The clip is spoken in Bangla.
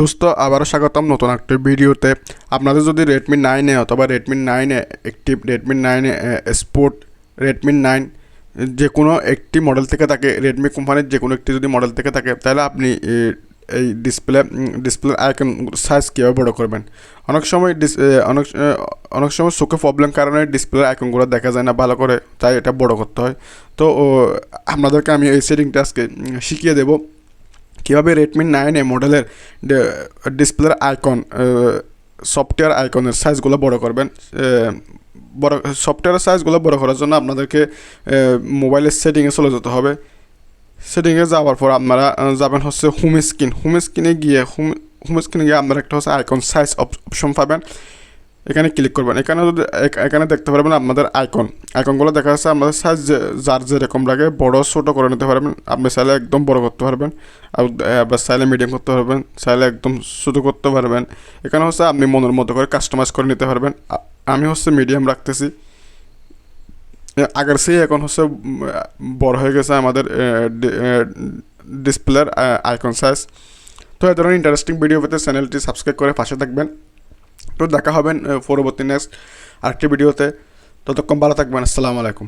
দোস্ত আবারও স্বাগতম নতুন একটা ভিডিওতে। আপনাদের যদি রেডমি 9 অথবা Redmi 9 active, Redmi 9 sport, Redmi 9 যে কোনো একটি মডেল থেকে থাকে, রেডমি কোম্পানির যে কোনো একটি যদি মডেল থেকে থাকে, তাহলে আপনি এই ডিসপ্লে আইকন সাইজ কীভাবে বড় করবেন। অনেক সময় অনেক সময় চোখে প্রবলেম কারণে ডিসপ্লে আইকনগুলো দেখা যায় না ভালো করে, তাই এটা বড় করতে হয়। তো আপনাদেরকে আমি এই সেটিংটা আজকে শিখিয়ে দেবো কীভাবে রেডমি 9 মডেলের ডিসপ্লের আইকন, সফটওয়্যার আইকনের সাইজগুলো বড় করবেন। বড় সফটওয়্যারের সাইজগুলো বড় করার জন্য আপনাদেরকে মোবাইলের সেটিংয়ে চলে যেতে হবে। সেটিংয়ে যাওয়ার পর আপনারা যাবেন হচ্ছে হোম স্ক্রিনে গিয়ে আপনারা একটা হচ্ছে আইকন সাইজ অপশন পাবেন। এখানে ক্লিক করবেন। এখানে দেখতে পারবেন আপনাদের আইকনগুলো দেখা যাচ্ছে। আপনাদের সাইজ যার যেরকম লাগে বড় ছোটো করে নিতে পারবেন। আপনি চাইলে একদম বড় করতে পারবেন, আবার চাইলে মিডিয়াম করতে পারবেন, চাইলে একদম ছোটো করতে পারবেন। এখানে হচ্ছে আপনি মনের মতো করে কাস্টমাইজ করে নিতে পারবেন। আমি হচ্ছে মিডিয়াম রাখতেছি। আগের সেই এখন হচ্ছে বড় হয়ে গেছে আমাদের ডিসপ্লের আইকন সাইজ। তো এই ধরনের ইন্টারেস্টিং ভিডিও পেতে চ্যানেলটি সাবস্ক্রাইব করে পাশে থাকবেন। তো দেখা হবেন পরবর্তী নেক্সট আরেকটি ভিডিওতে। ততক্ষণ ভালো থাকবেন। আসসালামু আলাইকুম।